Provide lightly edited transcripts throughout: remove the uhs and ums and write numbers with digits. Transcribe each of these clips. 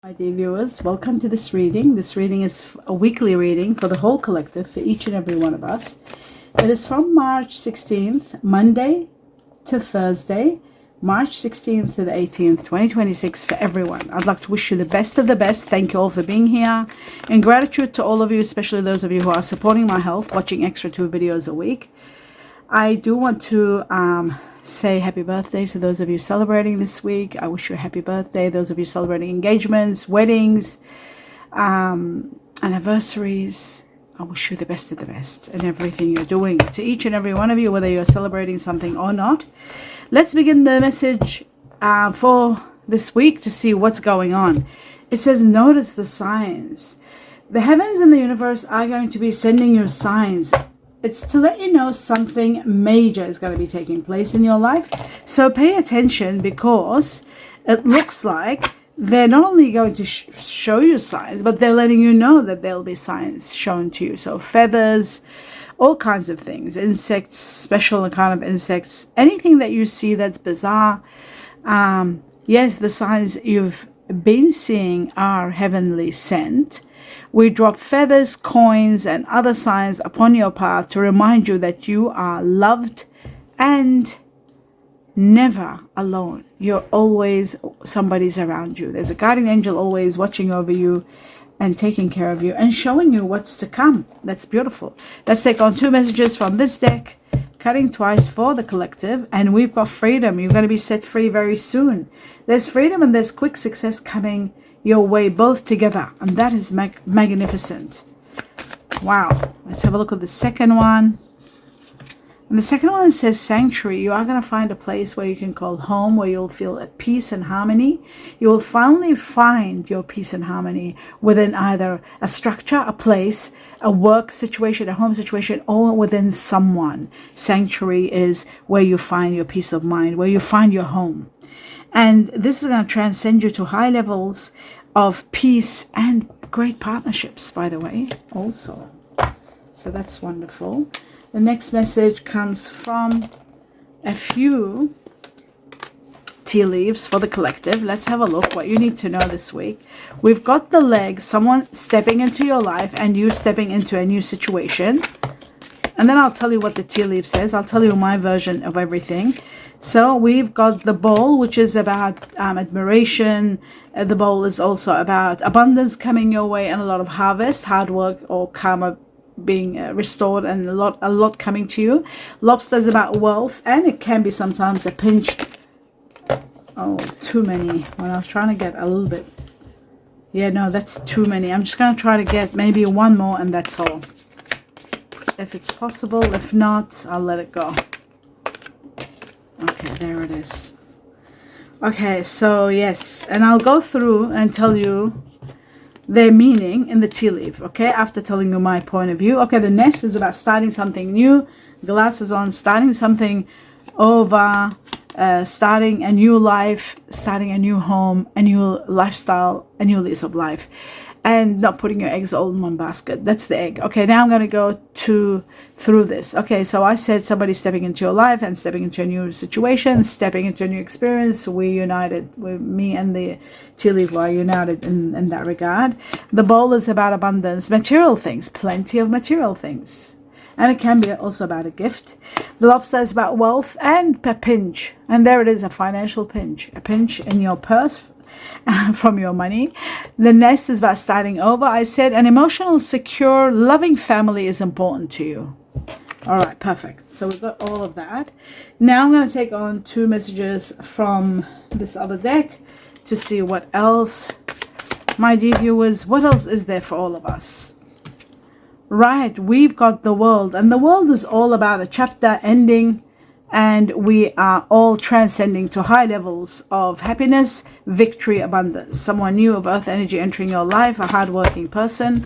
My dear viewers, welcome to this reading. This reading is a weekly reading for the whole collective, for each and every one of us. It is from March 16th, Monday to Thursday, March 16th to the 18th, 2026, for everyone. I'd like to wish you the best of the best. Thank you all for being here. And gratitude to all of you, especially those of you who are supporting my health, watching extra 2 videos a week. I do want to say happy birthday to those of you celebrating this week. I wish you a happy birthday. Those of you celebrating engagements, weddings, anniversaries, I wish you the best of the best in everything you're doing. To each and every one of you, whether you're celebrating something or not. Let's begin the message for this week to see what's going on. It says, notice the signs. The heavens and the universe are going to be sending you signs. It's to let you know something major is going to be taking place in your life. So pay attention, because it looks like they're not only going to show you signs, but they're letting you know that there'll be signs shown to you. So feathers, all kinds of things, insects, special kind of insects, anything that you see that's bizarre. Yes, the signs you've been seeing are heavenly sent. We drop feathers, coins, and other signs upon your path to remind you that you are loved and never alone. You're always, somebody's around you. There's a guardian angel always watching over you and taking care of you and showing you what's to come. That's beautiful. Let's take on 2 messages from this deck, cutting twice for the collective. And we've got freedom. You're going to be set free very soon. There's freedom and there's quick success coming your way, both together, and that is magnificent. Wow. Let's have a look at the second one. And the second one says sanctuary. You are going to find a place where you can call home, where you'll feel at peace and harmony. You will finally find your peace and harmony within either a structure, a place, a work situation, a home situation, or within someone. Sanctuary is where you find your peace of mind, where you find your home. And this is going to transcend you to high levels of peace and great partnerships, by the way, also. So that's wonderful. The next message comes from a few tea leaves for the collective. Let's have a look what you need to know this week. We've got the leg, someone stepping into your life and you stepping into a new situation. And then I'll tell you what the tea leaf says. I'll tell you my version of everything. So we've got the bowl, which is about admiration. The bowl is also about abundance coming your way and a lot of harvest, hard work, or karma being restored, and a lot coming to you. Lobster is about wealth, and it can be sometimes a pinch. Oh, too many. When I was trying to get a little bit. Yeah, no, that's too many. I'm just going to try to get maybe one more, and that's all. If it's possible. If not, I'll let it go. Okay, there it is. Okay, so yes, and I'll go through and tell you their meaning in the tea leaf, okay, after telling you my point of view. Okay, the nest is about starting something new. Glasses on, starting something over, starting a new life, starting a new home, a new lifestyle, a new lease of life. And not putting your eggs all in one basket. That's the egg. Okay, now I'm going to go through this. Okay, so I said somebody stepping into your life and stepping into a new situation, stepping into a new experience. We united, me and the tea leaf were united in that regard. The bowl is about abundance, material things, plenty of material things. And it can be also about a gift. The lobster is about wealth and a pinch. And there it is, a financial pinch. A pinch in your purse from your money. The nest is about starting over. I said an emotional, secure, loving family is important to you. All right, perfect. So we've got all of that. Now I'm going to take on 2 messages from this other deck to see what else, my dear viewers, what else is there for all of us? Right, we've got the world, and the world is all about a chapter ending. And we are all transcending to high levels of happiness, victory, abundance. Someone new of earth energy entering your life, a hardworking person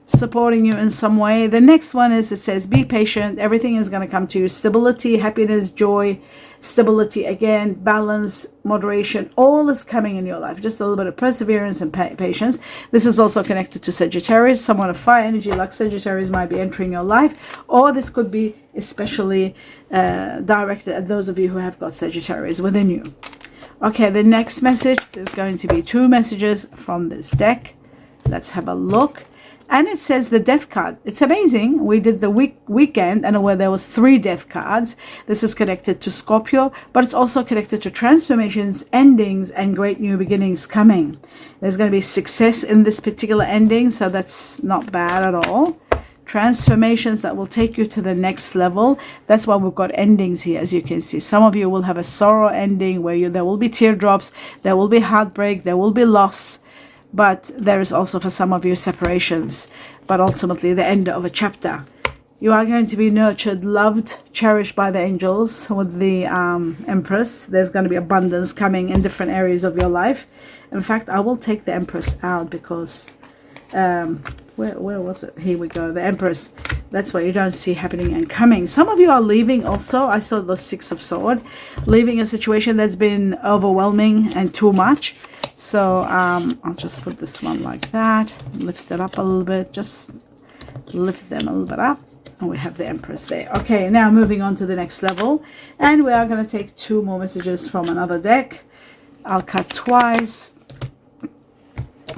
supporting you in some way. The next one is, it says, be patient. Everything is going to come to you. Stability, happiness, joy, stability again, balance, moderation, all is coming in your life. Just a little bit of perseverance and patience. This is also connected to Sagittarius. Someone of fire energy like Sagittarius might be entering your life, or this could be especially directed at those of you who have got Sagittarius within you. Okay, the next message is going to be 2 messages from this deck. Let's have a look. And it says the death card. It's amazing. We did the weekend and where there was 3 death cards. This is connected to Scorpio, but it's also connected to transformations, endings, and great new beginnings coming. There's going to be success in this particular ending, so that's not bad at all. Transformations that will take you to the next level. That's why we've got endings here, as you can see. Some of you will have a sorrow ending where there will be teardrops, there will be heartbreak, there will be loss. But there is also for some of you separations, but ultimately the end of a chapter. You are going to be nurtured, loved, cherished by the angels with the Empress. There's going to be abundance coming in different areas of your life. In fact, I will take the Empress out because, where was it? Here we go, the Empress. That's what you don't see happening and coming. Some of you are leaving also. I saw the 6 of Swords. Leaving a situation that's been overwhelming and too much. So I'll just put this one like that, lift it up a little bit, just lift them a little bit up, and we have the Empress there. Okay, now moving on to the next level, and we are going to take 2 more messages from another deck. I'll cut twice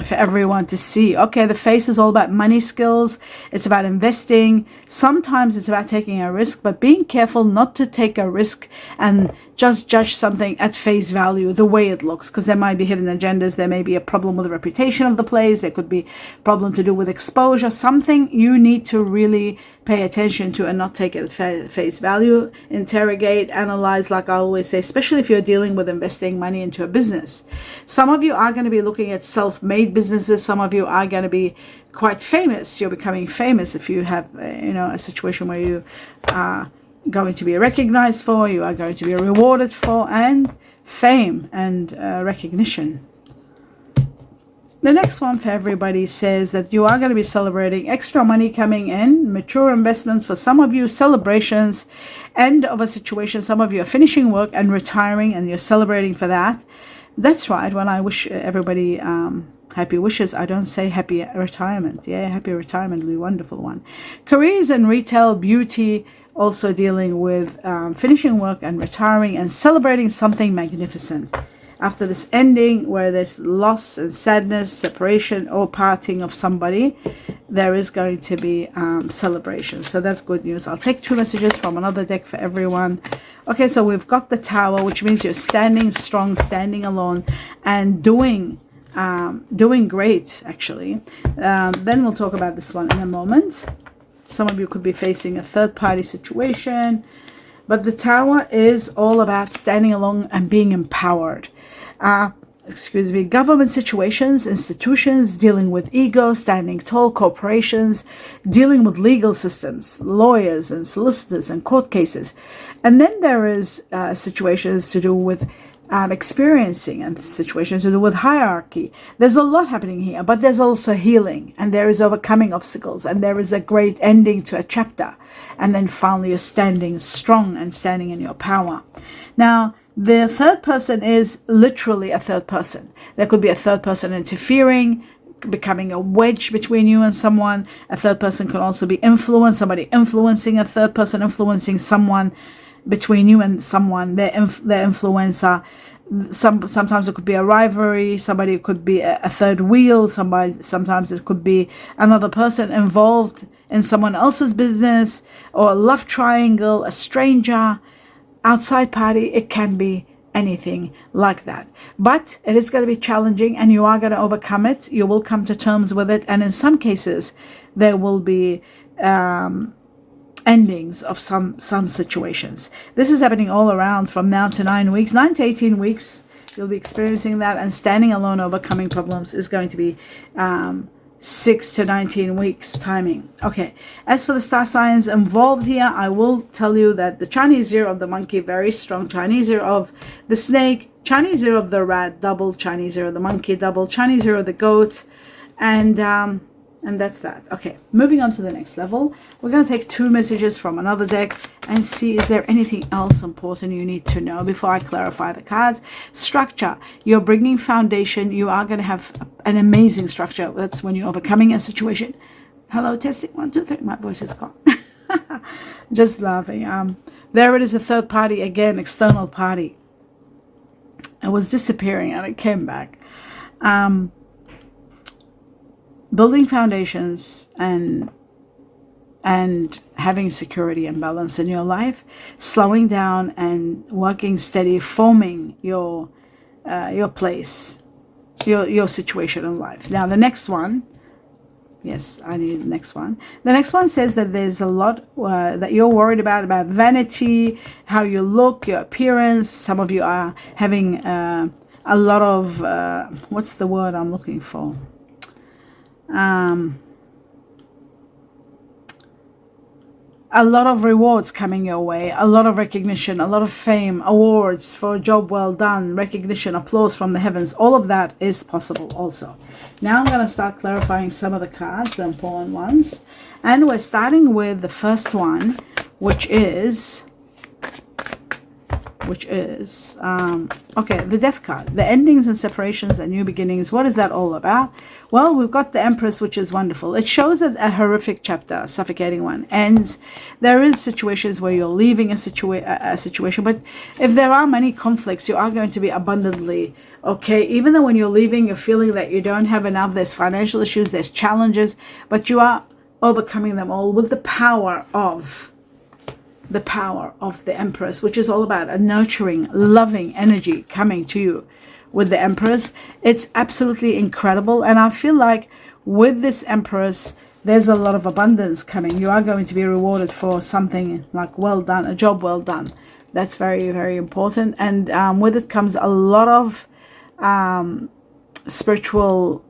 for everyone to see. Okay, the face is all about money skills. It's about investing. Sometimes it's about taking a risk, but being careful not to take a risk and just judge something at face value, the way it looks, because there might be hidden agendas. There may be a problem with the reputation of the place. There could be a problem to do with exposure. Something you need to really pay attention to and not take it at face value. Interrogate, analyze, like I always say, especially if you're dealing with investing money into a business. Some of you are going to be looking at self-made businesses. Some of you are going to be quite famous. You're becoming famous if you have, a situation where you are going to be recognized for, you are going to be rewarded for, and fame and recognition. The next one for everybody says that you are going to be celebrating extra money coming in, mature investments for some of you, celebrations, end of a situation. Some of you are finishing work and retiring, and you're celebrating for that. That's right. When I wish everybody happy wishes, I don't say happy retirement. Yeah, happy retirement will be a wonderful one. Careers and retail, beauty, also dealing with finishing work and retiring and celebrating something magnificent. After this ending where there's loss and sadness, separation or parting of somebody, there is going to be celebration. So that's good news. I'll take 2 messages from another deck for everyone. Okay, so we've got the Tower, which means you're standing strong, standing alone, and doing great, actually. Then we'll talk about this one in a moment. Some of you could be facing a third-party situation. But the Tower is all about standing alone and being empowered. Government situations, institutions, dealing with ego, standing tall, corporations, dealing with legal systems, lawyers and solicitors and court cases. And then there is situations to do with experiencing and situations to do with hierarchy. There's a lot happening here, but there's also healing, and there is overcoming obstacles, and there is a great ending to a chapter. And then finally you're standing strong and standing in your power. Now, the third person is literally a third person. There could be a third person interfering, becoming a wedge between you and someone. A third person can also be influenced, somebody influencing a third person, influencing someone between you and someone, their influencer. Sometimes it could be a rivalry, somebody could be a third wheel, sometimes it could be another person involved in someone else's business, or a love triangle, a stranger, outside party. It can be anything like that, but it is going to be challenging, and you are going to overcome it. You will come to terms with it, and in some cases there will be endings of some situations. This is happening all around from now to 9 weeks, 9 to 18 weeks. You'll be experiencing that, and standing alone overcoming problems is going to be 6 to 19 weeks timing. Okay, as for the star signs involved here, I will tell you that the Chinese year of the monkey, very strong. Chinese year of the snake, Chinese year of the rat, double. Chinese year of the monkey, double. Chinese year of the goat, and that's that. Okay, moving on to the next level. We're going to take 2 messages from another deck and see, is there anything else important you need to know before I clarify the cards. Structure. You're bringing foundation. You are going to have an amazing structure. That's when you're overcoming a situation. Hello, testing 1, 2, 3. My voice is gone. Just laughing. There it is, a third party again, external party. It was disappearing and it came back. Building foundations and having security and balance in your life, slowing down and working steady, forming your place, your situation in life. Now the next one, yes, I need the next one. The next one says that there's a lot that you're worried about vanity, how you look, your appearance. Some of you are having a lot of what's the word I'm looking for? A lot of rewards coming your way, a lot of recognition, a lot of fame, awards for a job well done, recognition, applause from the heavens. All of that is possible also. Now I'm going to start clarifying some of the cards, the important ones. And we're starting with the first one, which is the death card, the endings and separations and new beginnings. What is that all about? Well, we've got the Empress, which is wonderful. It shows that a horrific chapter, suffocating one, ends. There is situations where you're leaving a situation, but if there are many conflicts, you are going to be abundantly okay. Even though when you're leaving, you're feeling that you don't have enough, there's financial issues, there's challenges, but you are overcoming them all with the power of the Empress, which is all about a nurturing, loving energy coming to you with the Empress. It's absolutely incredible. And I feel like with this Empress, there's a lot of abundance coming. You are going to be rewarded for something like well done, a job well done. That's very, very important. And with it comes a lot of spiritual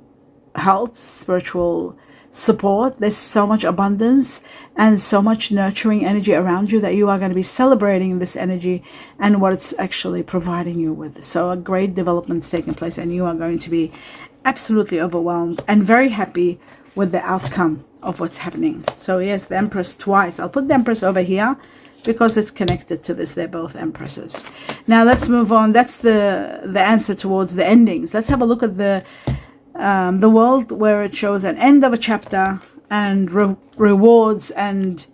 help, spiritual support. There's so much abundance and so much nurturing energy around you that you are going to be celebrating this energy and what it's actually providing you with. So a great development is taking place and you are going to be absolutely overwhelmed and very happy with the outcome of what's happening. So yes, the Empress twice. I'll put the Empress over here because it's connected to this. They're both Empresses. Now let's move on. That's the answer towards the endings. Let's have a look at the world, where it shows an end of a chapter and rewards and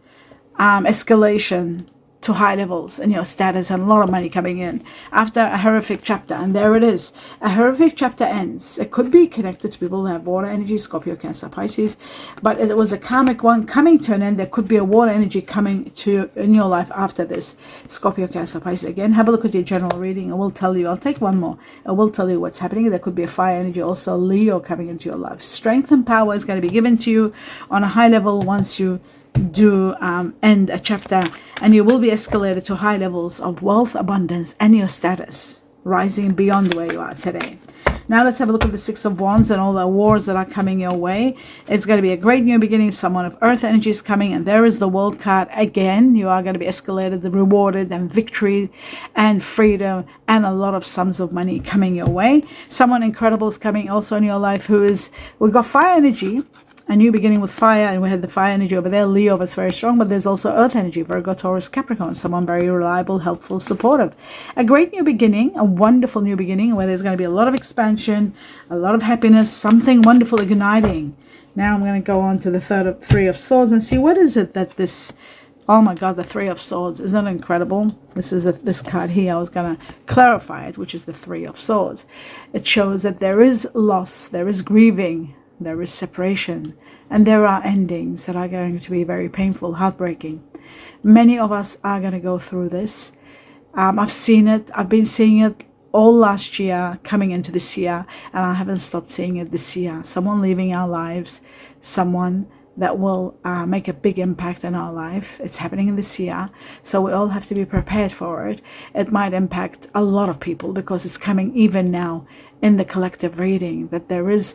escalation to high levels in your status and a lot of money coming in after a horrific chapter. And there it is. A horrific chapter ends. It could be connected to people who have water energy, Scorpio, Cancer, Pisces, but it was a karmic one coming to an end. There could be a water energy coming to in your life after this, Scorpio, Cancer, Pisces. Again, have a look at your general reading. I will tell you. I'll take one more. I will tell you what's happening. There could be a fire energy, also Leo, coming into your life. Strength and power is going to be given to you on a high level once you do end a chapter, and you will be escalated to high levels of wealth, abundance, and your status rising beyond where you are today. Now let's have a look at the Six of Wands and all the awards that are coming your way. It's going to be a great new beginning. Someone of earth energy is coming, and there is the World card again. You are going to be escalated, rewarded, and victory and freedom and a lot of sums of money coming your way. Someone incredible is coming also in your life we've got fire energy, a new beginning with fire, and we had the fire energy over there. Leo was very strong, but there's also earth energy, Virgo, Taurus, Capricorn, someone very reliable, helpful, supportive. A great new beginning, a wonderful new beginning where there's going to be a lot of expansion, a lot of happiness, something wonderful igniting. Now I'm going to go on to the Three of Swords and see what is it that this, oh my God, the Three of Swords. Isn't that incredible? This is this card here. I was going to clarify it, which is the Three of Swords. It shows that there is loss, there is grieving, there is separation, and there are endings that are going to be very painful, heartbreaking. Many of us are going to go through this. I've seen it. I've been seeing it all last year, coming into this year, and I haven't stopped seeing it this year. Someone leaving our lives, someone that will make a big impact in our life. It's happening this year, so we all have to be prepared for it. It might impact a lot of people because it's coming even now in the collective reading that there is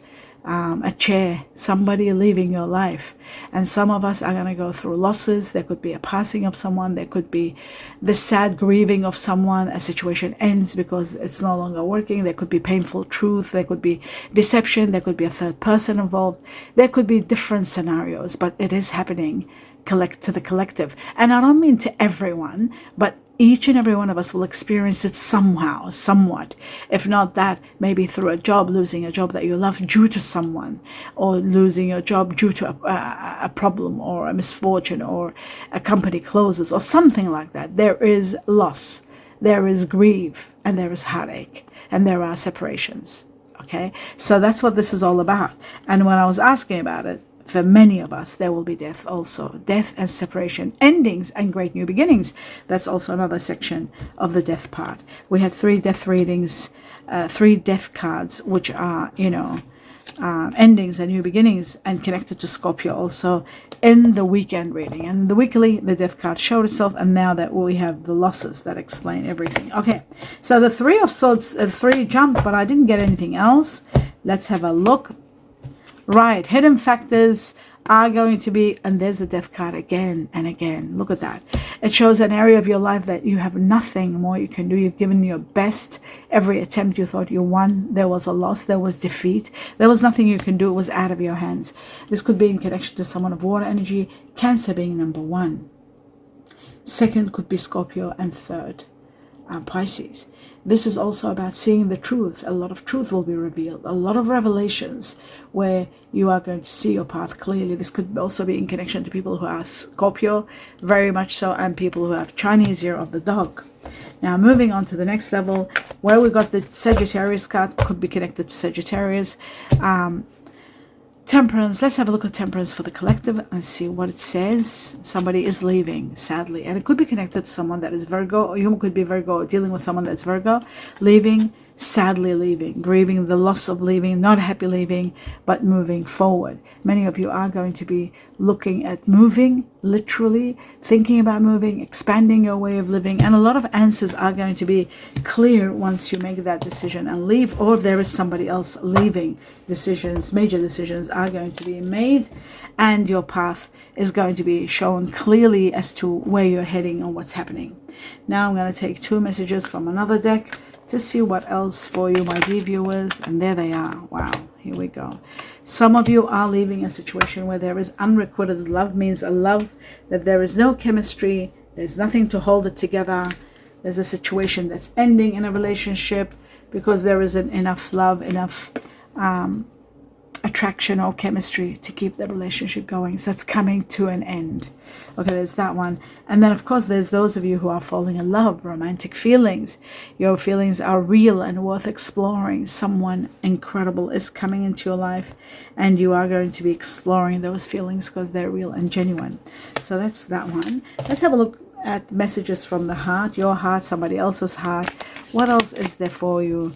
somebody leaving your life, and some of us are going to go through losses. There could be a passing of someone, there could be the sad grieving of someone, a situation ends because it's no longer working, there could be painful truth, there could be deception, there could be a third person involved, there could be different scenarios, but it is happening to the collective. And I don't mean to everyone, but each and every one of us will experience it somehow, somewhat. If not that, maybe through a job, losing a job that you love due to someone, or losing your job due to a problem or a misfortune, or a company closes or something like that. There is loss. there is grief, and there is heartache, and there are separations. Okay, so that's what this is all about. And when I was asking about it, for many of us, there will be death also. Death and separation, endings and great new beginnings. That's also another section of the death part. We had 3 death readings, 3 death cards, which are, endings and new beginnings, and connected to Scorpio also in the weekend reading. And the weekly, the death card showed itself, and now that we have the losses that explain everything. Okay, so the 3 of Swords, 3 jumped, but I didn't get anything else. Let's have a look. Right, hidden factors are going to be, and there's a death card again and again. Look at that. It shows an area of your life that you have nothing more you can do. You've given your best. Every attempt you thought you won, there was a loss, there was defeat. There was nothing you can do. It was out of your hands. This could be in connection to someone of water energy, Cancer being number 1. Second could be Scorpio, and third, Pisces. This is also about seeing the truth. A lot of truth will be revealed. A lot of revelations where you are going to see your path clearly. This could also be in connection to people who are Scorpio, very much so, and people who have Chinese year of the dog. Now, moving on to the next level, where we got the Sagittarius card, could be connected to Sagittarius. Temperance. Let's have a look at Temperance for the collective and see what it says. Somebody is leaving, sadly, and it could be connected to someone that is Virgo, or you could be Virgo dealing with someone that's Virgo, leaving, sadly leaving, grieving the loss of leaving, not happy leaving, but moving forward. Many of you are going to be looking at moving, literally thinking about moving, expanding your way of living, and a lot of answers are going to be clear once you make that decision and leave, or if there is somebody else leaving. Decisions, major decisions are going to be made, and your path is going to be shown clearly as to where you're heading and what's happening. Now I'm going to take 2 messages from another deck to see what else for you, my dear viewers, and there they are. Wow, here we go. Some of you are leaving a situation where there is unrequited love, means a love that there is no chemistry, there's nothing to hold it together. There's a situation that's ending in a relationship because there isn't enough love, enough attraction or chemistry to keep the relationship going. So it's coming to an end. Okay, there's that one. And then of course there's those of you who are falling in love, romantic feelings. Your feelings are real and worth exploring. Someone incredible is coming into your life, and you are going to be exploring those feelings because they're real and genuine. So that's that one. Let's have a look at messages from the heart, your heart, somebody else's heart. What else is there for you,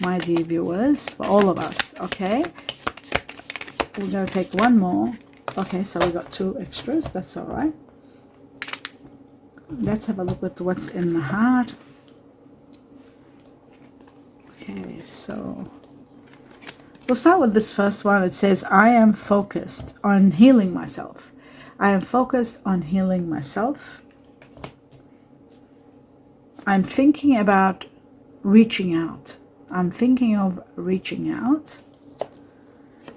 my dear viewers, for all of us? Okay, we're going to take one more. Okay, so we got 2 extras. That's all right. Let's have a look at what's in the heart. Okay, so we'll start with this first one. It says, I am focused on healing myself. I am focused on healing myself. I'm thinking about reaching out. I'm thinking of reaching out.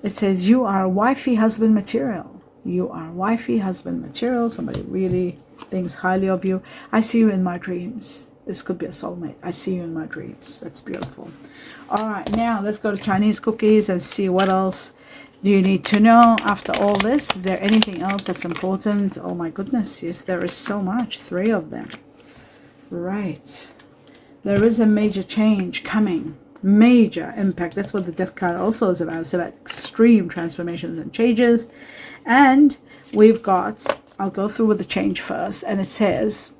It says, you are wifey husband material. You are wifey husband material. Somebody really thinks highly of you. I see you in my dreams. This could be a soulmate. I see you in my dreams. That's beautiful. All right, now let's go to Chinese cookies and see what else do you need to know after all this. Is there anything else that's important? Oh my goodness, yes, there is so much. 3 of them. Right. There is a major change coming. Major impact. That's what the death card also is about. It's about extreme transformations and changes. And we've got, I'll go through with the change first, and it says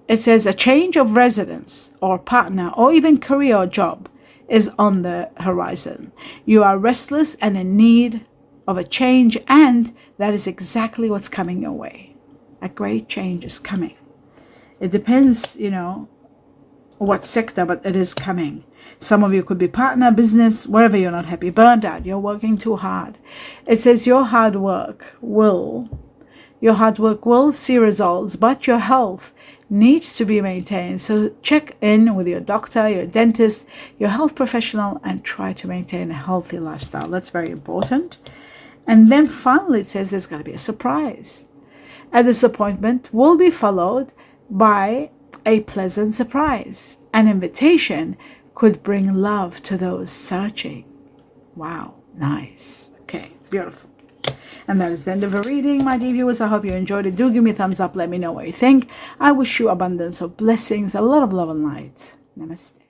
a change of residence or partner or even career or job is on the horizon. You are restless and in need of a change, and that is exactly what's coming your way. A great change is coming. It depends, what sector, but it is coming. Some of you could be partner, business, wherever you're not happy, burned out, you're working too hard. It says your hard work will see results, but your health needs to be maintained. So check in with your doctor, your dentist, your health professional, and try to maintain a healthy lifestyle. That's very important. And then finally it says there's going to be a surprise. A disappointment will be followed by a pleasant surprise. An invitation could bring love to those searching. Wow, nice. Okay, beautiful. And that is the end of the reading, my dear viewers. I hope you enjoyed it. Do give me a thumbs up. Let me know what you think. I wish you abundance of blessings, a lot of love and light. Namaste.